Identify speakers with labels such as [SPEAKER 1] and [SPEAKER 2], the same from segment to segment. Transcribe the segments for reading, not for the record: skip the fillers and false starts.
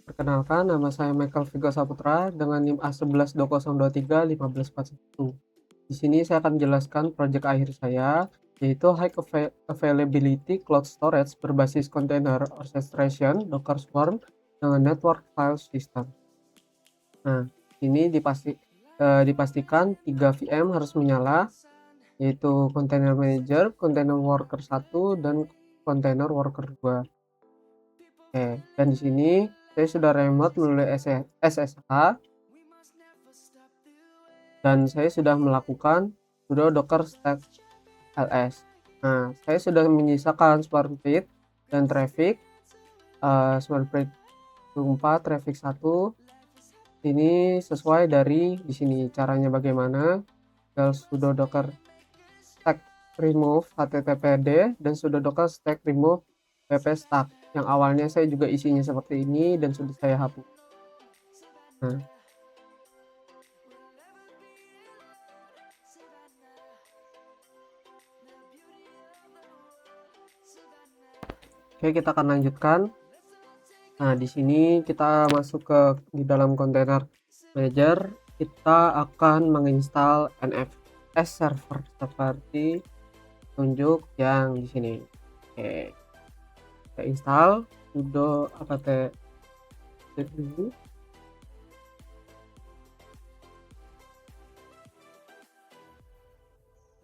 [SPEAKER 1] Perkenalkan, nama saya Michael Vigo Saputra dengan NIM A1120231541. Di sini saya akan menjelaskan proyek akhir saya, yaitu High Availability Cloud Storage berbasis Container Orchestration Docker Swarm dengan Network File System. Nah, ini dipastikan 3 VM harus menyala, yaitu Container Manager, Container Worker 1, dan Container Worker 2. Oke, dan di sini saya sudah remote melalui SSH dan saya sudah melakukan sudo docker stack ls. Nah, saya sudah menyisakan Swarmfit dan traffic. Swarmfit 4, traffic 1. Ini sesuai dari di sini caranya bagaimana. Sudo docker stack remove httpd dan sudo docker stack remove ppstack. Yang awalnya saya juga isinya seperti ini dan sudah saya hapus. Nah, oke, kita akan lanjutkan. Nah, di sini kita masuk di dalam kontainer manager. Kita akan menginstal NFS server seperti tunjuk yang di sini. Oke, kita install sudo apt dulu.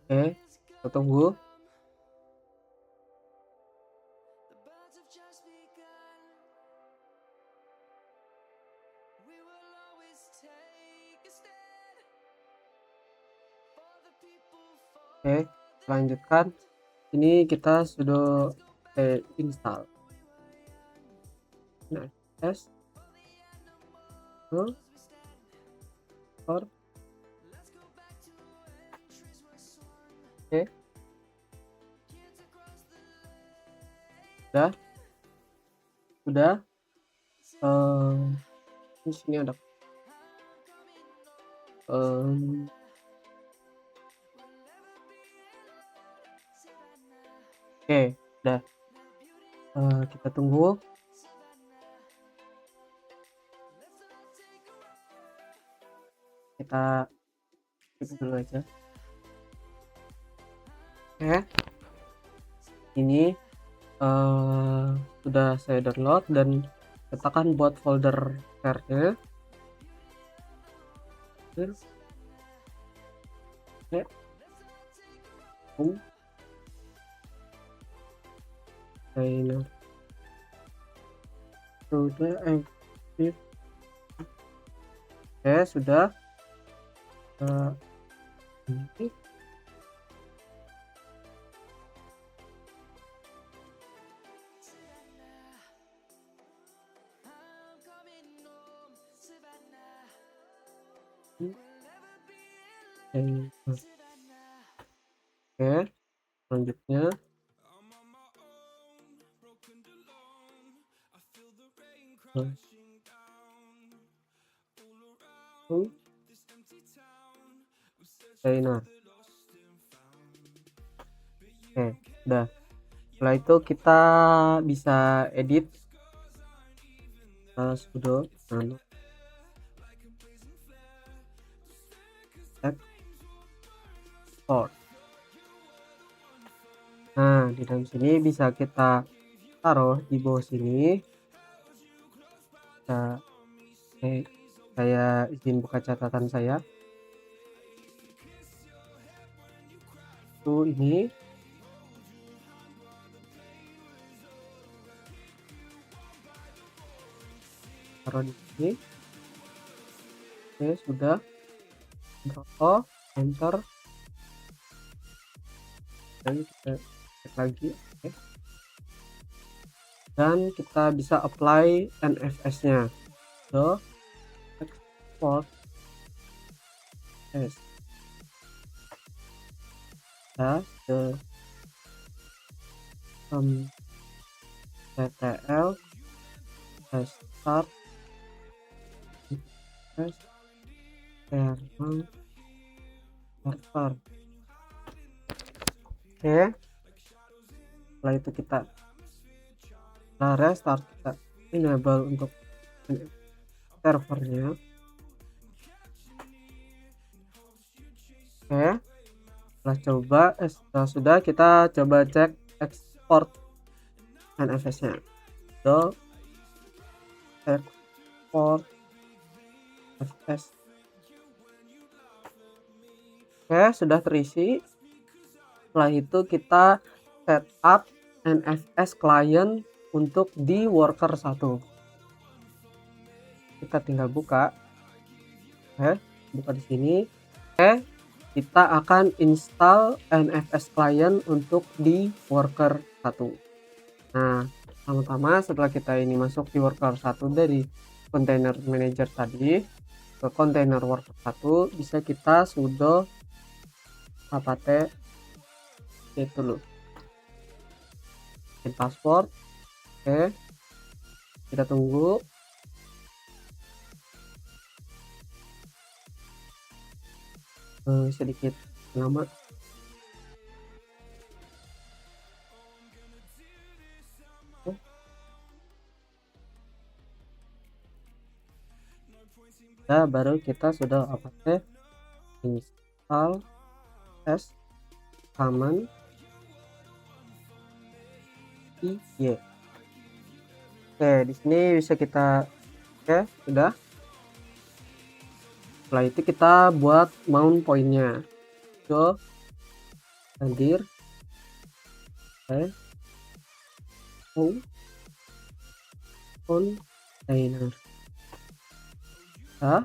[SPEAKER 1] Oke, kita tunggu. Oke, lanjutkan. Ini kita sudah install. Nah, test or oke, sudah. Di sini ada oke, udah. Kita tunggu. Kita skip dulu aja. Oke, ini sudah saya download dan letakkan buat folder share-nya. Oke, sudah aktif. Oke, sudah. Ini oke, selanjutnya China. Oke, udah. Setelah itu kita bisa edit sudo export. Nah, di dalam sini bisa kita taruh di bawah sini. Saya izin buka catatan saya. Ini taruh di sini. Oke, sudah. Control enter. Dan kita cek lagi. Oke. Dan kita bisa apply NFS-nya. So, export as the TTL start as kernel server. Oke, setelah itu kita restart, kita enable untuk servernya. Oke, setelah sudah kita coba cek export NFS-nya. So, export FS. Oke, sudah terisi. Setelah itu kita setup NFS client untuk di worker 1. Kita tinggal buka. Oke, buka di sini. Oke, kita akan install NFS client untuk di worker 1. Nah, pertama-tama setelah kita ini masuk di worker 1 dari container manager tadi ke container worker 1, bisa kita sudo apt itu loh password. Oke, kita tunggu. Sedikit lama. Nah, baru kita sudah apt install s command y. Oke, di sini bisa kita sudah. Setelah itu kita buat mount pointnya. So, hadir. Container. Nah,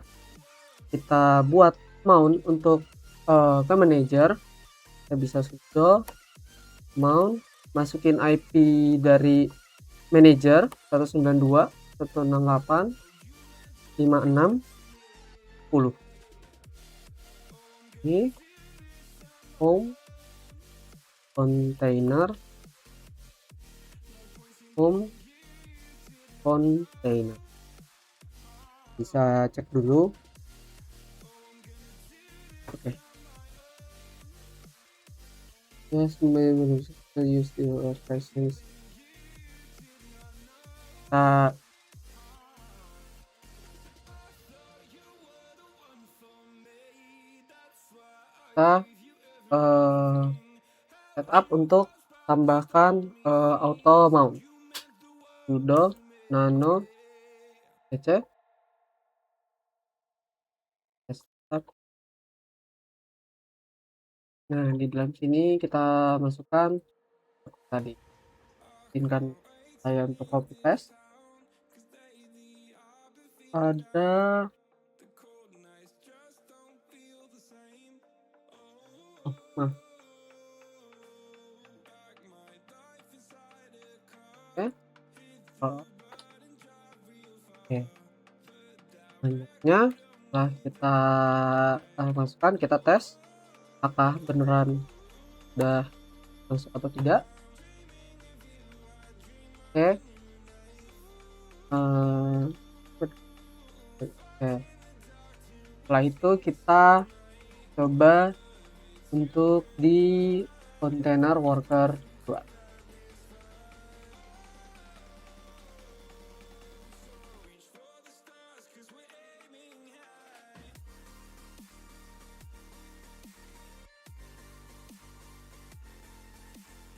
[SPEAKER 1] kita buat mount untuk ke manager. Kita bisa sudo mount, masukin IP dari manager 192.168.56.10. Ini home container, bisa cek dulu. Oke. Yes, maybe use the expressions. Kita setup untuk tambahkan auto mount. Sudo nano cc setup. Nah, di dalam sini kita masukkan tadi. Izinkan saya untuk copy paste. Ada maaf. Oke. Selanjutnya setelah kita masukkan, kita tes apakah beneran udah masuk atau tidak. Oke. Oke. Setelah itu kita coba untuk di container worker 2.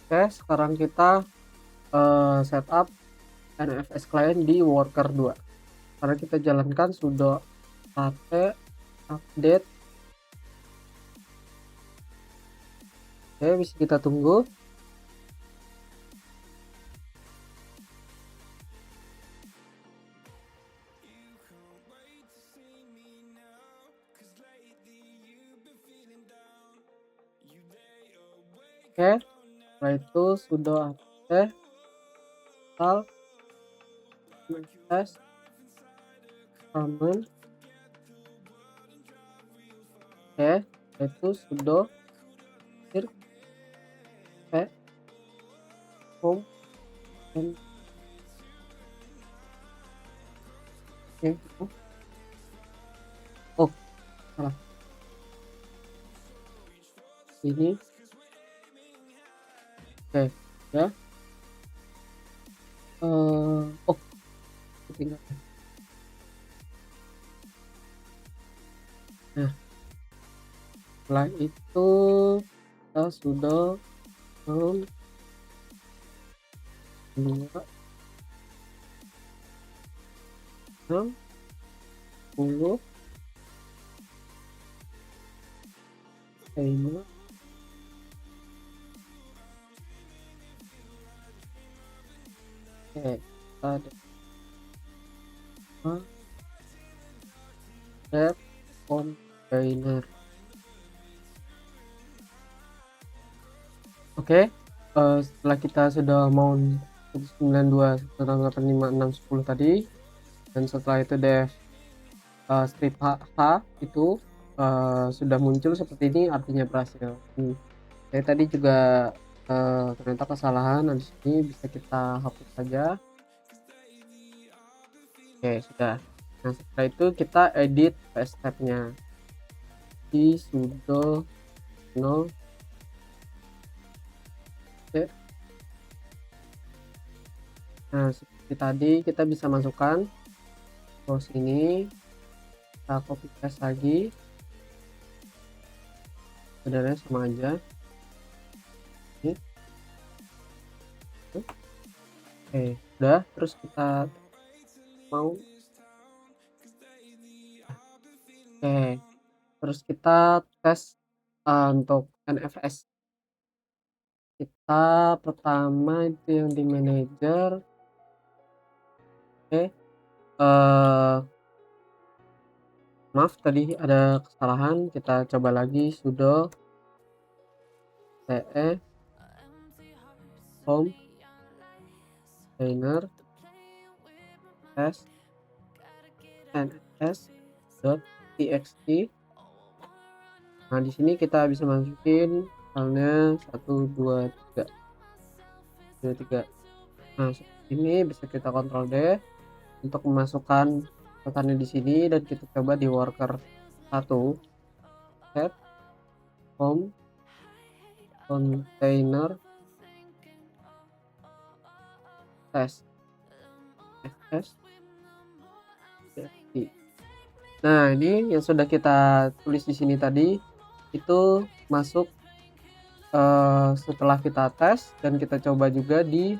[SPEAKER 1] Oke, sekarang kita setup NFS client di worker 2. Karena kita jalankan sudo apt update. Oke, bisa kita tunggu. Oke, setelah itu sudo apt install NFS command. Oke, itu sudo home and oh salah ini. Oke ya, oh ketinggalan. Nah, setelah itu kita sudah dua 6 10 5. Oke, kita ada set container. Oke, setelah kita sudah mau 192 185 6 10 tadi, dan setelah itu def strip h itu sudah muncul seperti ini, artinya berhasil. Saya tadi juga ternyata kesalahan. Nah, di sini bisa kita hapus saja. Oke, sudah. Nah, setelah itu kita edit step-nya di sudo no. Oke. Nah, seperti tadi kita bisa masukkan post ini, kita copy paste lagi, sebenarnya sama aja. Oke, udah. Terus kita mau terus kita tes untuk NFS. Kita pertama itu yang di manager. Oke, maaf tadi ada kesalahan, kita coba lagi sudo ce home container test ns.txt. Nah, di sini kita bisa masukin filenya 1 2 3. Nah, seperti ini bisa kita kontrol D untuk memasukkan catatannya di sini, dan kita coba di worker 1 set home container test fs. Nah, ini yang sudah kita tulis di sini tadi itu masuk setelah kita tes, dan kita coba juga di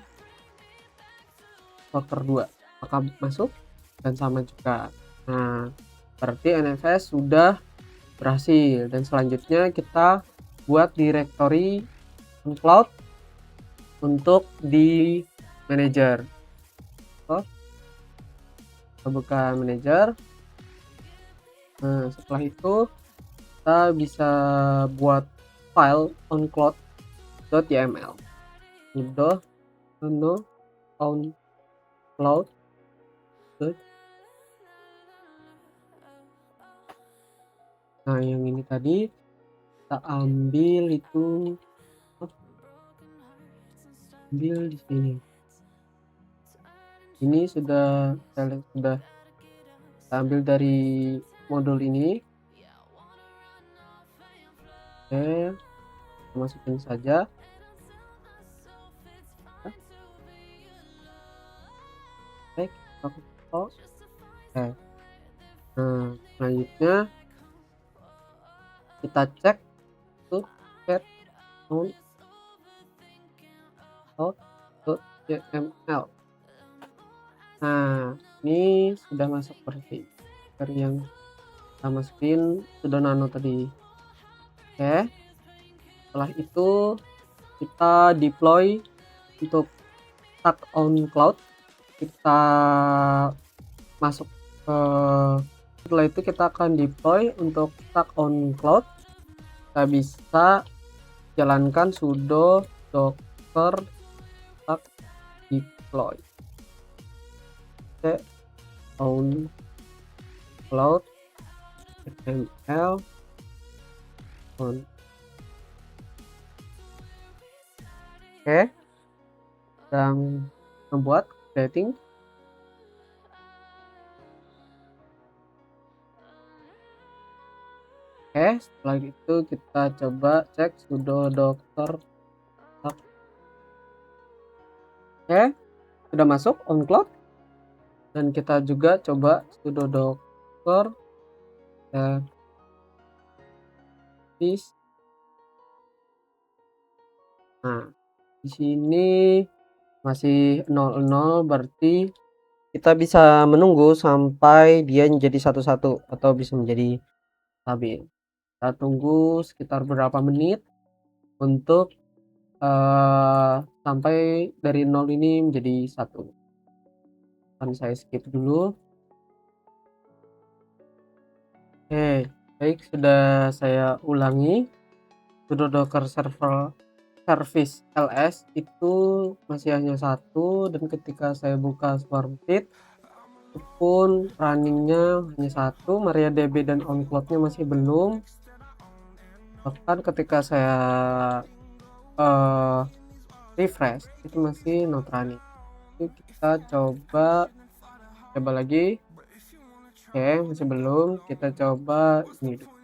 [SPEAKER 1] worker 2 apakah masuk, dan sama juga. Nah, berarti NFS sudah berhasil, dan selanjutnya kita buat directory cloud untuk di manager. Kita buka manager. Nah, setelah itu kita bisa buat file oncloud.yml. sudo no oncloud. Nah, yang ini tadi kita ambil itu, ambil di sini. Ini sudah kita ambil dari modul ini. Oke, masukin saja. Oke, nah, selanjutnya kita cek tuh get out.yml. Nah, ini sudah masuk seperti yang kita masukin sudo nano tadi. Oke, setelah itu kita deploy untuk stack on cloud. Kita masuk ke, setelah itu kita akan deploy untuk stack on cloud. Kita bisa jalankan sudo docker stack deploy on cloud ml on. Oke, sedang membuat creating. Oke, setelah itu kita coba cek sudo docker. Oke, sudah masuk on cloud, dan kita juga coba sudo docker service. Nah, di sini masih 00, berarti kita bisa menunggu sampai dia menjadi satu-satu atau bisa menjadi stabil. Kita tunggu sekitar berapa menit untuk sampai dari 0 ini menjadi 1. Akan saya skip dulu. Oke, baik, sudah saya ulangi. Sudo docker server service ls itu masih hanya 1, dan ketika saya buka Swarmfit itu pun runningnya hanya 1. MariaDB dan onCloud-nya masih belum. Bahkan ketika saya refresh itu masih not running. Itu kita coba lagi. Oke, masih belum. Kita coba ini dulu.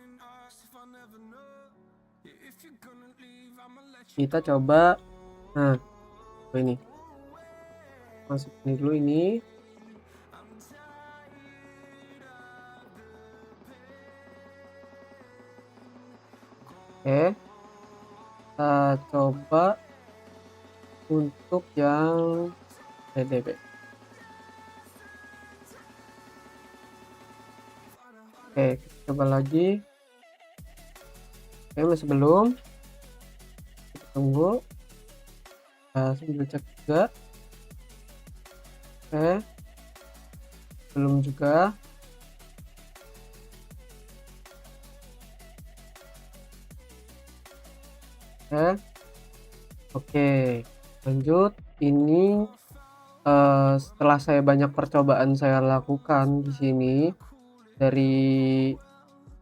[SPEAKER 1] Kita coba, nah ini masuk ini dulu ini. Oke, kita coba untuk yang DDB. Oke, kita coba lagi. Oke, masih belum. Kita tunggu. Sambil cek juga. Oke, belum juga. Oke, lanjut. Ini setelah saya banyak percobaan saya lakukan di sini, dari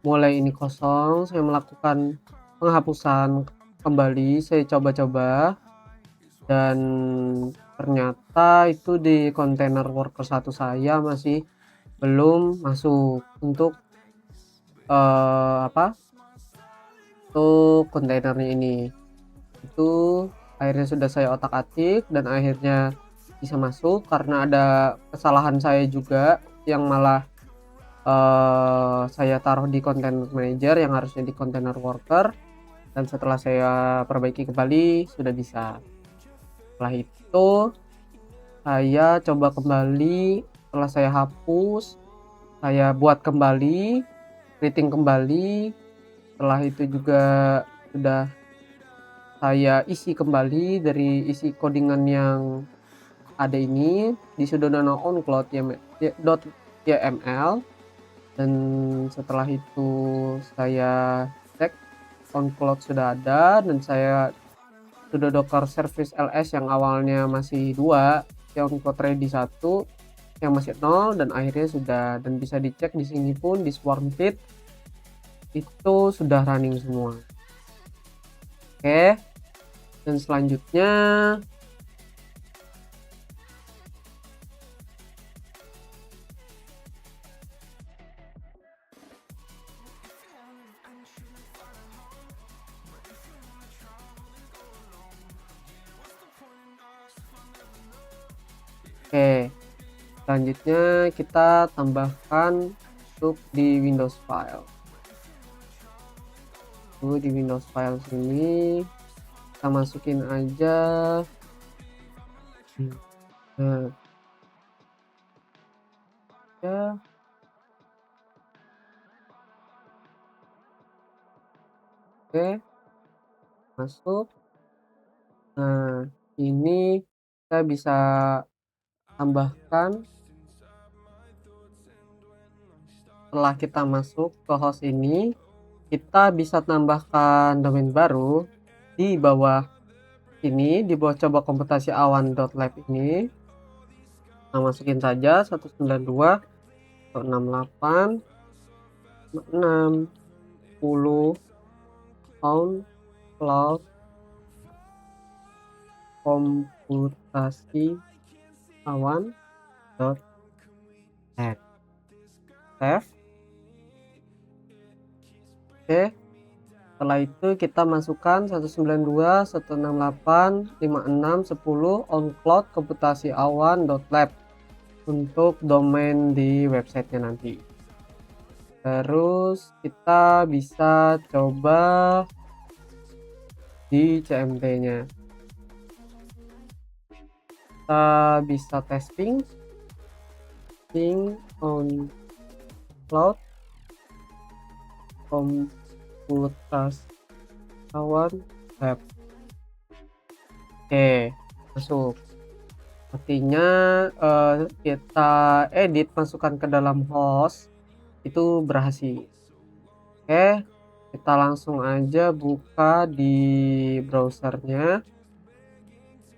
[SPEAKER 1] mulai ini kosong, saya melakukan penghapusan kembali, saya coba-coba, dan ternyata itu di kontainer worker 1 saya masih belum masuk untuk untuk kontainernya ini. Itu akhirnya sudah saya otak-atik dan akhirnya bisa masuk karena ada kesalahan saya juga yang malah saya taruh di container manager yang harusnya di container worker, dan setelah saya perbaiki kembali sudah bisa. Setelah itu saya coba kembali, setelah saya hapus saya buat kembali, creating kembali. Setelah itu juga sudah saya isi kembali dari isi codingan yang ada ini di sudono onCloud .yml, dan setelah itu saya cek onCloud sudah ada, dan saya sudo docker service ls yang awalnya masih 2, yang onCloud ready 1, yang masih 0, dan akhirnya sudah, dan bisa dicek di sini pun di Swarmfit itu sudah running semua. Oke, dan selanjutnya selanjutnya kita tambahkan untuk di Windows File. Di Windows File sini kita masukin aja ya. Oke, masuk. Nah, ini kita bisa tambahkan setelah kita masuk ke host ini, kita bisa tambahkan domain baru di bawah ini, di bawah coba komputasi awan.lab ini. Nah, masukin saja 192.168.610 cloud komputasi awan.lab. Save. Oke, setelah itu kita masukkan 192.168.5610 onCloud komputasi awan.lab untuk domain di websitenya nanti. Terus kita bisa coba di CMD-nya. Kita bisa testing on cloud computational lab. Oke, masuk. Artinya kita edit masukkan ke dalam host itu berhasil. Oke, kita langsung aja buka di browsernya.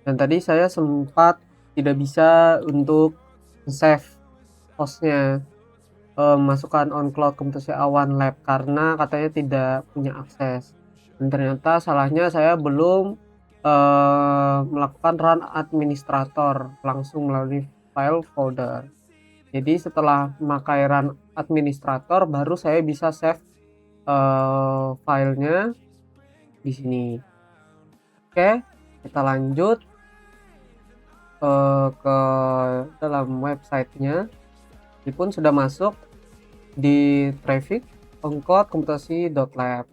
[SPEAKER 1] Dan tadi saya sempat tidak bisa untuk save hostnya, masukkan on-cloud Computasi Awan Lab karena katanya tidak punya akses. Dan ternyata salahnya saya belum melakukan run administrator langsung melalui file folder. Jadi setelah memakai run administrator baru saya bisa save filenya di sini. Oke, kita lanjut ke dalam websitenya. Ini pun sudah masuk di traffic on-cloud computasi.lab.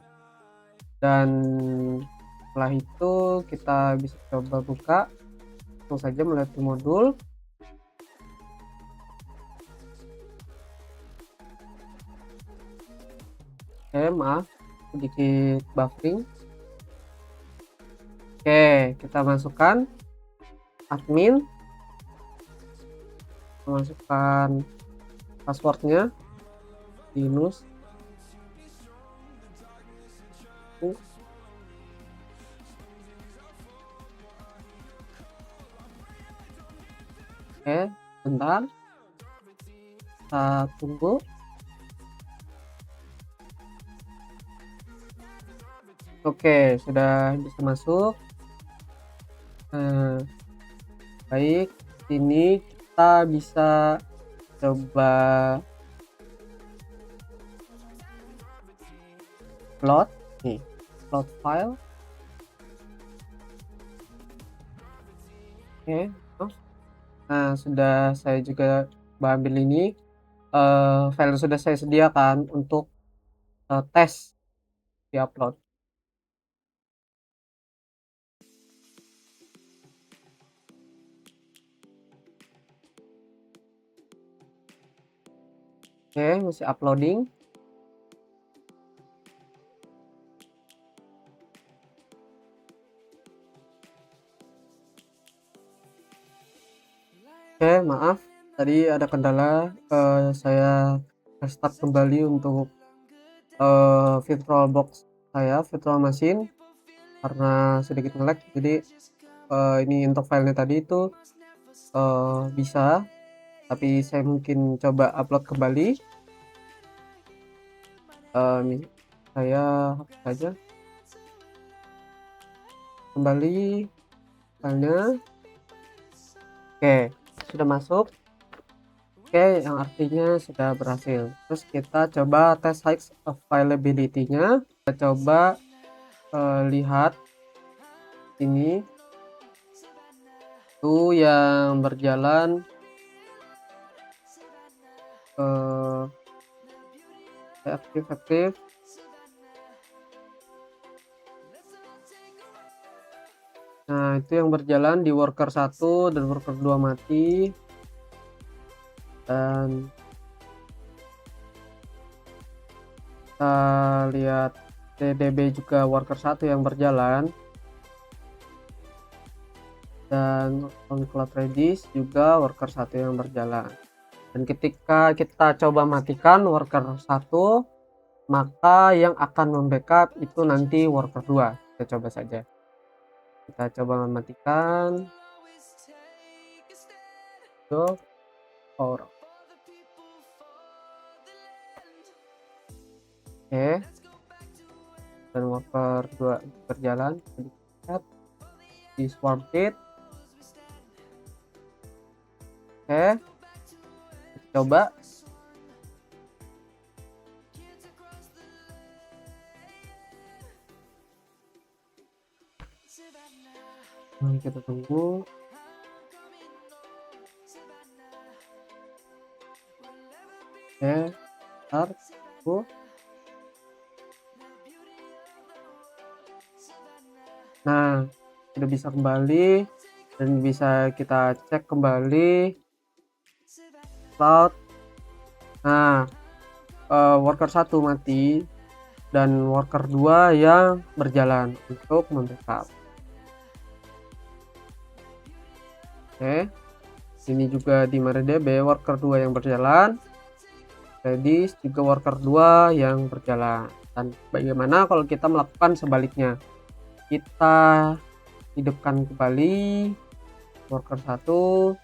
[SPEAKER 1] Dan setelah itu kita bisa coba buka langsung saja melalui modul. Oke, maaf sedikit buffering. Oke, kita masukkan admin, masukkan passwordnya Linus. Oke, bentar, kita tunggu. Oke, sudah bisa masuk. Baik, ini kita bisa coba load nih, load file. Oke, nah sudah saya juga ambil ini file sudah saya sediakan untuk tes di upload. Oke, masih uploading. Oke, maaf tadi ada kendala, saya restart kembali untuk VirtualBox saya, virtual machine, karena sedikit nge-lag. Jadi ini untuk filenya tadi itu bisa, tapi saya mungkin coba upload kembali. Saya hapus saja kembali filenya. Oke, sudah masuk. Oke, yang artinya sudah berhasil. Terus kita coba tes high availability-nya. Kita coba lihat ini tuh yang berjalan aktif. Nah, itu yang berjalan di worker 1 dan worker 2 mati. Dan kita lihat TDB juga worker 1 yang berjalan. Dan on cloud Redis juga worker 1 yang berjalan. Dan ketika kita coba matikan worker 1, maka yang akan membackup itu nanti worker 2. Kita coba saja. Kita coba mematikan. Oke. Dan worker 2 berjalan. Lihat di swarm kit. Oke. Coba. Kita tunggu. Oke, start. Oh. Nah, sudah bisa kembali dan bisa kita cek kembali cloud. Nah, worker 1 mati dan worker 2 yang berjalan untuk membackup. Oke, ini juga di MariaDB worker 2 yang berjalan, Redis juga worker 2 yang berjalan. Dan bagaimana kalau kita melakukan sebaliknya? Kita hidupkan kembali worker 1.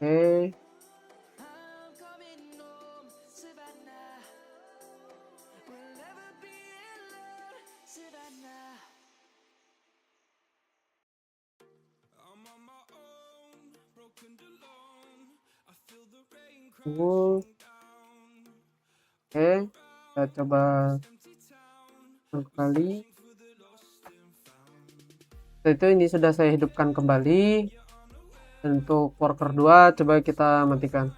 [SPEAKER 1] Oke. Oke, kita coba kembali. Setelah itu ini sudah saya hidupkan kembali. Untuk worker 2 coba kita matikan.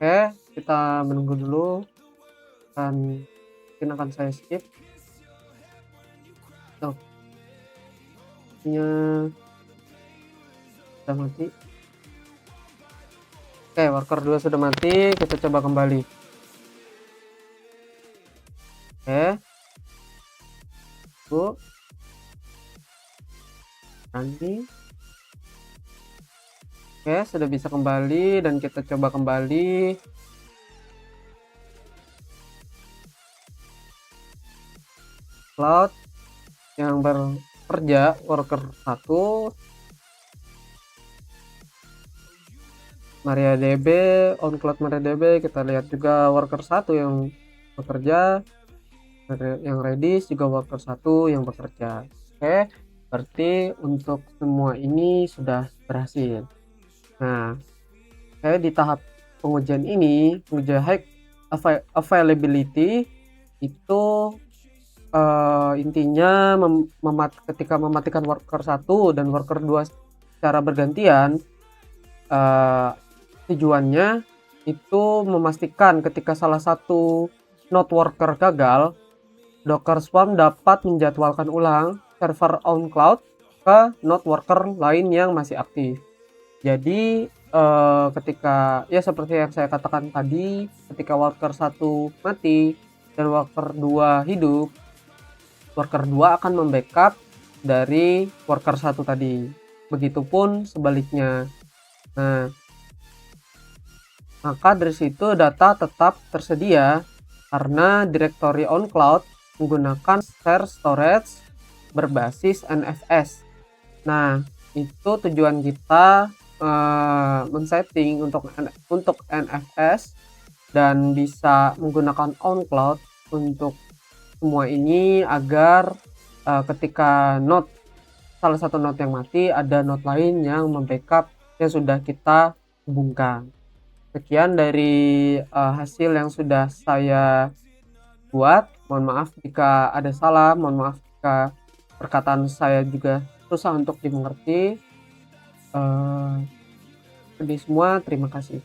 [SPEAKER 1] Oke, kita menunggu dulu dan mungkin akan saya skip. Tuh, nya sudah mati. Oke, worker 2 sudah mati, kita coba kembali. Oke, Bu, nanti. Oke, sudah bisa kembali dan kita coba kembali. Cloud yang bekerja worker 1, MariaDB, on cloud MariaDB, kita lihat juga worker 1 yang bekerja, yang Redis juga worker 1 yang bekerja. Oke, berarti untuk semua ini sudah berhasil. Nah, saya di tahap pengujian ini, pengujian high availability itu intinya ketika mematikan worker 1 dan worker 2 secara bergantian, tujuannya itu memastikan ketika salah satu node worker gagal, Docker Swarm dapat menjadwalkan ulang server on cloud ke node worker lain yang masih aktif. Jadi ketika ya seperti yang saya katakan tadi, ketika worker 1 mati dan worker 2 hidup, worker 2 akan membackup dari worker 1 tadi. Begitupun sebaliknya. Nah, maka dari situ data tetap tersedia karena directory on cloud menggunakan share storage berbasis NFS. Nah, itu tujuan kita men-setting untuk NFS dan bisa menggunakan on cloud untuk semua ini agar ketika salah satu node yang mati, ada node lain yang membackup yang sudah kita hubungkan. Sekian dari hasil yang sudah saya buat. Mohon maaf jika ada salah, mohon maaf jika perkataan saya juga susah untuk dimengerti. Jadi semua terima kasih.